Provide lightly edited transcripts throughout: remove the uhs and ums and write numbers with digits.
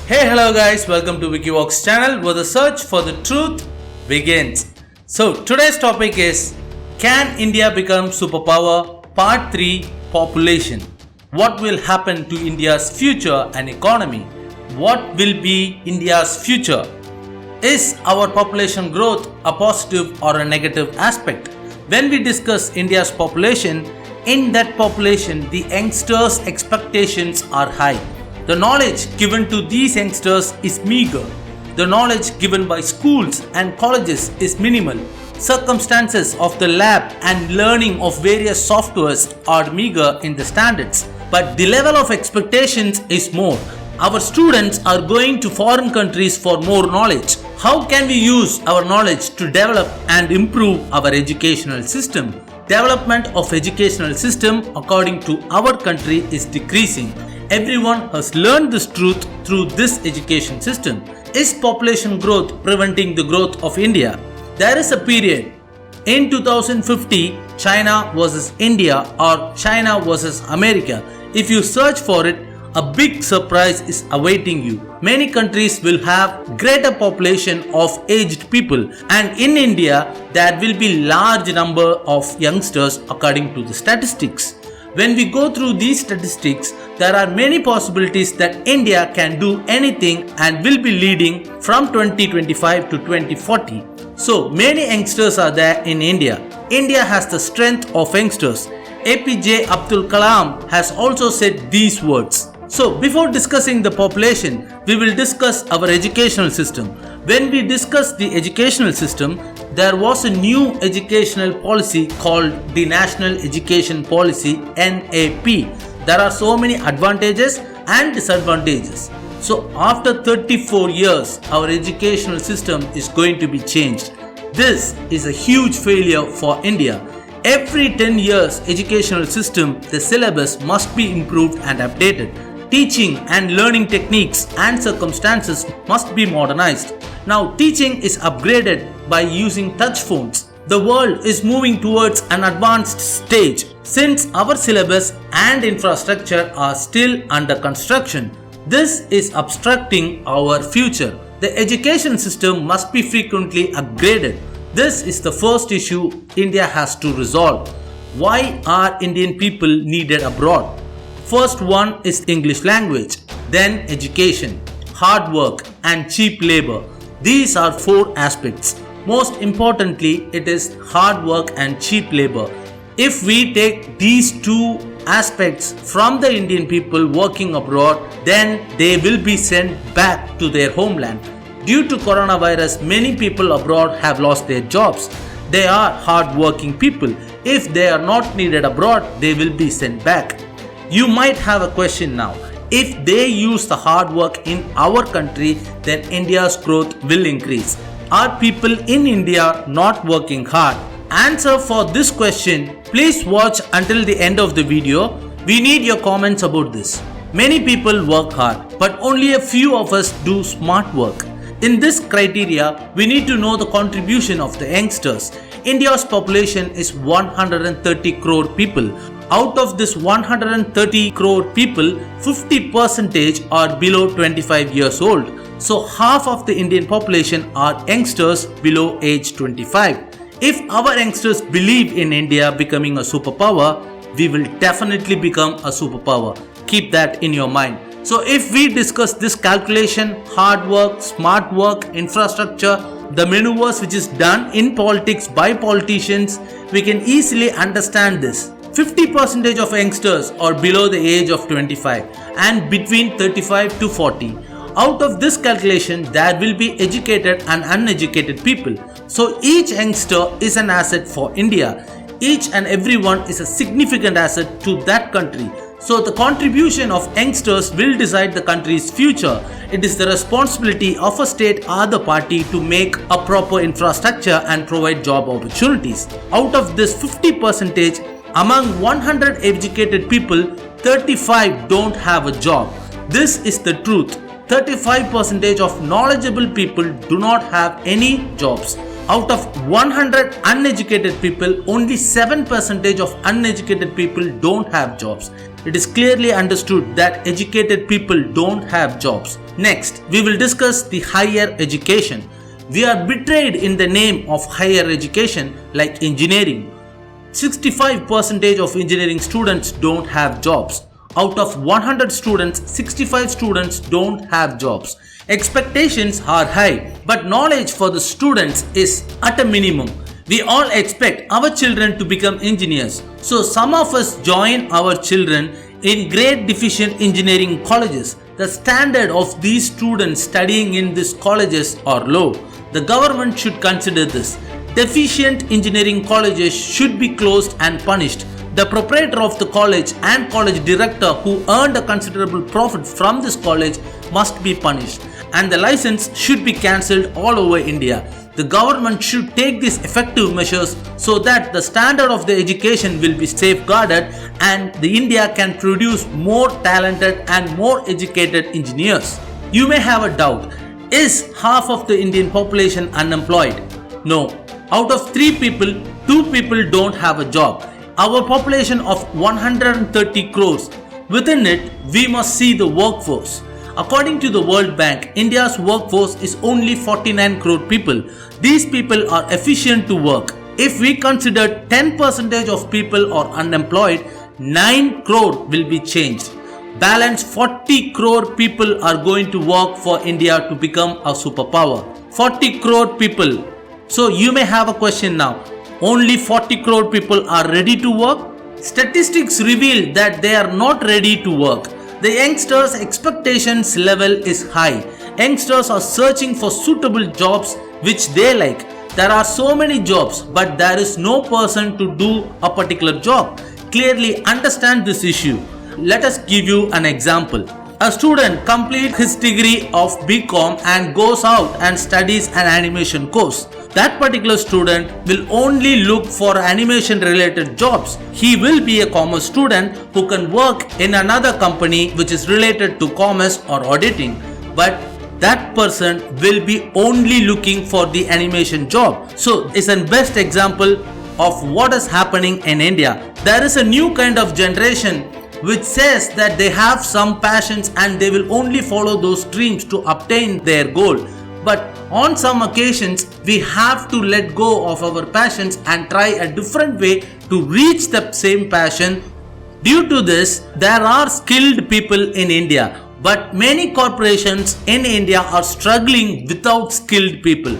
Hey, hello guys, welcome to Wiki channel where the search for the truth begins. So today's topic is, can India become superpower? Part 3, population. What will happen to India's future and economy? What will be India's future? Is our population growth a positive or a negative aspect? When we discuss India's population, in that population the youngsters' expectations are high. The knowledge given to these youngsters is meagre. The knowledge given by schools and colleges is minimal. Circumstances of the lab and learning of various softwares are meagre in the standards, but the level of expectations is more. Our students are going to foreign countries for more knowledge. How can we use our knowledge to develop and improve our educational system? Development of educational system according to our country is decreasing. Everyone has learned this truth through this education system. Is population growth preventing the growth of India? There is a period in 2050, China versus India or China versus America. If you search for it, a big surprise is awaiting you. Many countries will have greater population of aged people, and in India there will be large number of youngsters according to the statistics. When we go through these statistics, there are many possibilities that India can do anything and will be leading from 2025 to 2040. So many youngsters are there in India. India has the strength of youngsters. APJ Abdul Kalam has also said these words. So before discussing the population, we will discuss our educational system. When we discuss the educational system, there was a new educational policy called the National Education Policy NAP. There are so many advantages and disadvantages. So after 34 years, our educational system is going to be changed. This is a huge failure for India. Every 10 years, educational system, the syllabus must be improved and updated. Teaching and learning techniques and circumstances must be modernized. Now teaching is upgraded by using touch phones. The world is moving towards an advanced stage. Since our syllabus and infrastructure are still under construction, this is obstructing our future. The education system must be frequently upgraded. This is the first issue India has to resolve. Why are Indian people needed abroad? First one is English language, then education, hard work and cheap labor. These are 4 aspects. Most importantly, it is hard work and cheap labor. If we take these 2 aspects from the Indian people working abroad, then they will be sent back to their homeland. Due to coronavirus, many people abroad have lost their jobs. They are hard working people. If they are not needed abroad, they will be sent back. You might have a question now. If they use the hard work in our country, then India's growth will increase. Are people in India not working hard? Answer for this question, please watch until the end of the video. We need your comments about this. Many people work hard, but only a few of us do smart work. In this criteria, we need to know the contribution of the youngsters. India's population is 130 crore people. Out of this 130 crore people, 50% are below 25 years old. So half of the Indian population are youngsters below age 25. If our youngsters believe in India becoming a superpower, we will definitely become a superpower. Keep that in your mind. So if we discuss this calculation, hard work, smart work, infrastructure, the maneuvers which is done in politics by politicians, we can easily understand this. 50% of youngsters are below the age of 25 and between 35 to 40. Out of this calculation, there will be educated and uneducated people. So each youngster is an asset for India. Each and everyone is a significant asset to that country. So the contribution of youngsters will decide the country's future. It is the responsibility of a state or the party to make a proper infrastructure and provide job opportunities. Out of this 50%, among 100 educated people, 35 don't have a job. This is the truth. 35% of knowledgeable people do not have any jobs. Out of 100 uneducated people, only 7% of uneducated people don't have jobs. it is clearly understood that educated people don't have jobs. Next, we will discuss the higher education. We are betrayed in the name of higher education like engineering. 65% of engineering students don't have jobs. Out of 100 students, 65 students don't have jobs. Expectations are high, but knowledge for the students is at a minimum. We all expect our children to become engineers. So some of us join our children in grade deficient engineering colleges. The standard of these students studying in these colleges are low. The government should consider this. Deficient engineering colleges should be closed and punished. The proprietor of the college and college director who earned a considerable profit from this college must be punished, and the license should be cancelled all over India. The government should take these effective measures so that the standard of the education will be safeguarded and the India can produce more talented and more educated engineers. You may have a doubt, is half of the Indian population unemployed? No. Out of 3 people, 2 people don't have a job. Our population of 130 crores. Within it, we must see the workforce. According to the World Bank, India's workforce is only 49 crore people. These people are efficient to work. If we consider 10% of people are unemployed, 9 crore will be changed. Balance 40 crore people are going to work for India to become a superpower. 40 crore people. So you may have a question now. Only 40 crore people are ready to work? Statistics reveal that they are not ready to work. The youngsters' expectations level is high. Youngsters are searching for suitable jobs which they like. There are so many jobs, but there is no person to do a particular job. Clearly understand this issue. Let us give you an example. A student completes his degree of BCom and goes out and studies an animation course. That particular student will only look for animation related jobs. He will be a commerce student who can work in another company which is related to commerce or auditing. But that person will be only looking for the animation job. So it's a best example of what is happening in India. There is a new kind of generation which says that they have some passions and they will only follow those dreams to obtain their goal. But on some occasions, we have to let go of our passions and try a different way to reach the same passion. Due to this, there are skilled people in India, but many corporations in India are struggling without skilled people.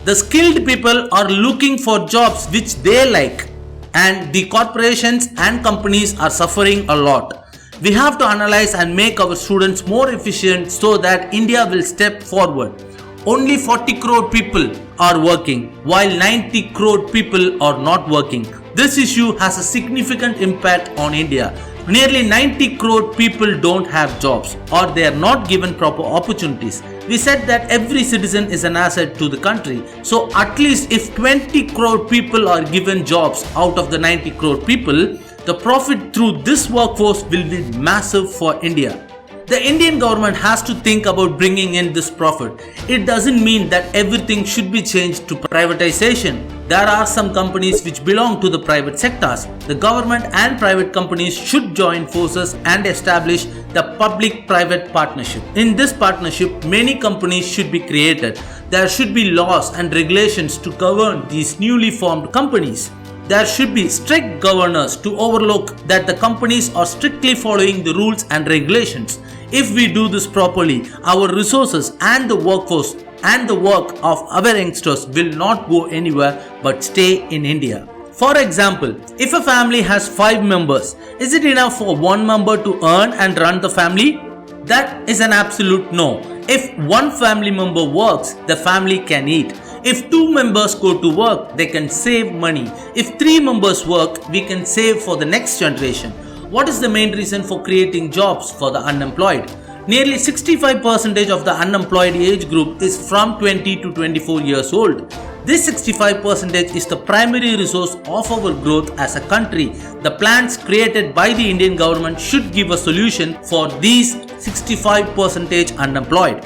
The skilled people are looking for jobs which they like, and the corporations and companies are suffering a lot. We have to analyze and make our students more efficient so that India will step forward. Only 40 crore people are working, while 90 crore people are not working. This issue has a significant impact on India. Nearly 90 crore people don't have jobs, or they are not given proper opportunities. We said that every citizen is an asset to the country. So at least if 20 crore people are given jobs out of the 90 crore people, the profit through this workforce will be massive for India. The Indian government has to think about bringing in this profit. It doesn't mean that everything should be changed to privatization. There are some companies which belong to the private sectors. The government and private companies should join forces and establish the public-private partnership. In this partnership, many companies should be created. There should be laws and regulations to govern these newly formed companies. There should be strict governors to overlook that the companies are strictly following the rules and regulations. If we do this properly, our resources and the workforce and the work of our youngsters will not go anywhere but stay in India. For example, if a family has 5 members, is it enough for one member to earn and run the family? That is an absolute no. If one family member works, the family can eat. If 2 members go to work, they can save money. If 3 members work, we can save for the next generation. What is the main reason for creating jobs for the unemployed? Nearly 65% of the unemployed age group is from 20 to 24 years old. This 65% is the primary resource of our growth as a country. The plans created by the Indian government should give a solution for these 65% unemployed.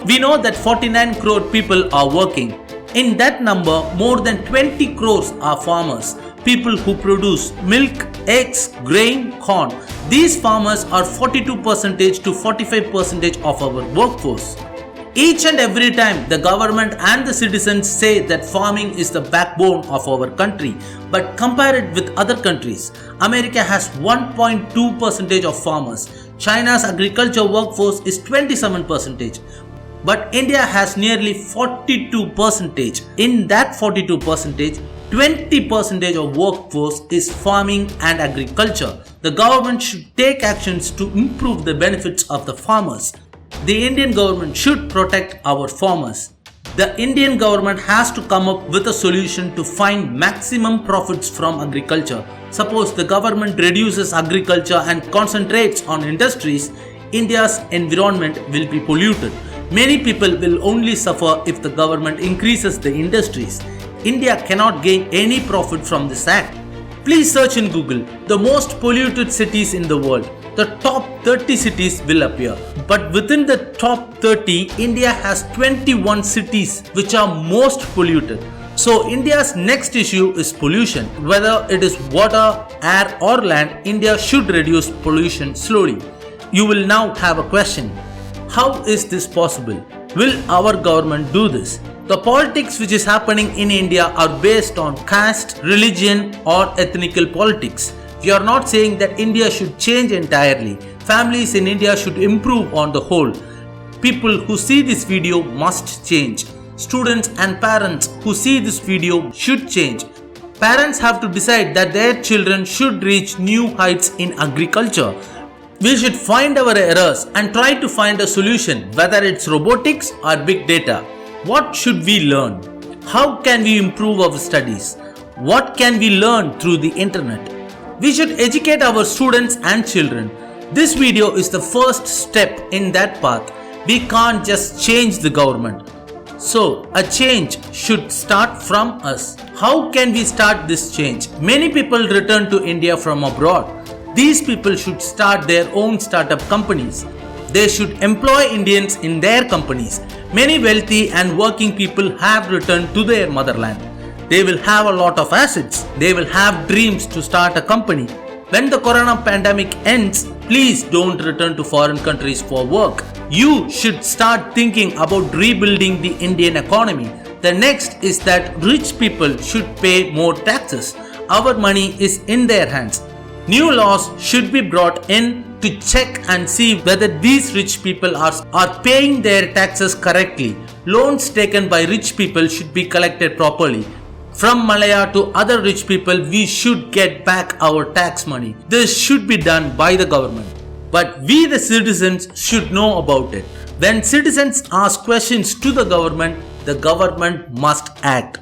We know that 49 crore people are working. In that number, more than 20 crores are farmers, people who produce milk, eggs, grain, corn. These farmers are 42% to 45% of our workforce. Each and every time the government and the citizens say that farming is the backbone of our country, but compare it with other countries. America has 1.2% of farmers. China's agriculture workforce is 27%. But India has nearly 42%. In that 42%, 20% of workforce is farming and agriculture. The government should take actions to improve the benefits of the farmers. The Indian government should protect our farmers. The Indian government has to come up with a solution to find maximum profits from agriculture. Suppose the government reduces agriculture and concentrates on industries, India's environment will be polluted. Many people will only suffer if the government increases the industries. India cannot gain any profit from this act. Please search in Google the most polluted cities in the world. The top 30 cities will appear. But within the top 30, India has 21 cities which are most polluted. So India's next issue is pollution. Whether it is water, air or land, India should reduce pollution slowly. You will now have a question. How is this possible? Will our government do this? The politics which is happening in India are based on caste, religion or ethnical politics. We are not saying that India should change entirely. Families in India should improve on the whole. People who see this video must change. Students and parents who see this video should change. Parents have to decide that their children should reach new heights in agriculture. We should find our errors and try to find a solution, whether it's robotics or big data. What should we learn? How can we improve our studies? What can we learn through the internet? We should educate our students and children. This video is the first step in that path. We can't just change the government. So, a change should start from us. How can we start this change? Many people return to India from abroad. These people should start their own startup companies. They should employ Indians in their companies. Many wealthy and working people have returned to their motherland. They will have a lot of assets. They will have dreams to start a company. When the corona pandemic ends, please don't return to foreign countries for work. You should start thinking about rebuilding the Indian economy. The next is that rich people should pay more taxes. Our money is in their hands. New laws should be brought in to check and see whether these rich people are paying their taxes correctly. Loans taken by rich people should be collected properly. From Malaya to other rich people, we should get back our tax money. This should be done by the government. But we the citizens should know about it. When citizens ask questions to the government must act.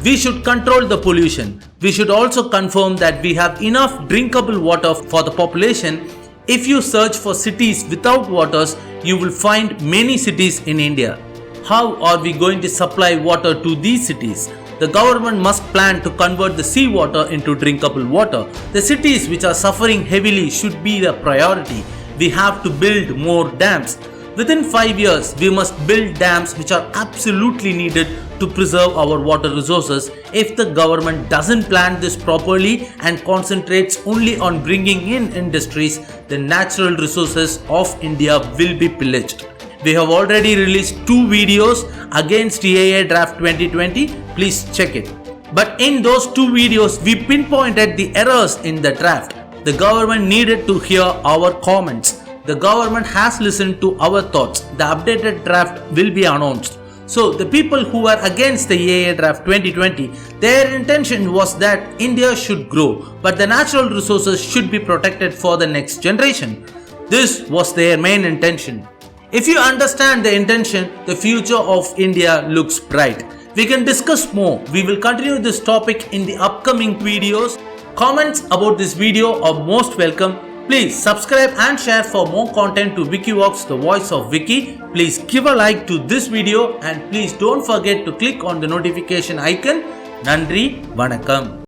We should control the pollution. We should also confirm that we have enough drinkable water for the population. If you search for cities without waters, you will find many cities in India. How are we going to supply water to these cities? The government must plan to convert the seawater into drinkable water. The cities which are suffering heavily should be the priority. We have to build more dams. Within 5 years, we must build dams which are absolutely needed to preserve our water resources. If the government doesn't plan this properly and concentrates only on bringing in industries, the natural resources of India will be pillaged. We have already released 2 videos against EIA Draft 2020. Please check it. But in those 2 videos, we pinpointed the errors in the draft. The government needed to hear our comments. The government has listened to our thoughts. The updated draft will be announced. So the people who were against the EIA Draft 2020, their intention was that India should grow, but the natural resources should be protected for the next generation. This was their main intention. If you understand the intention, the future of India looks bright. We can discuss more. We will continue this topic in the upcoming videos. Comments about this video are most welcome. Please subscribe and share for more content to WikiVox, the voice of Wiki. Please give a like to this video and please don't forget to click on the notification icon. Nandri, Vanakkam.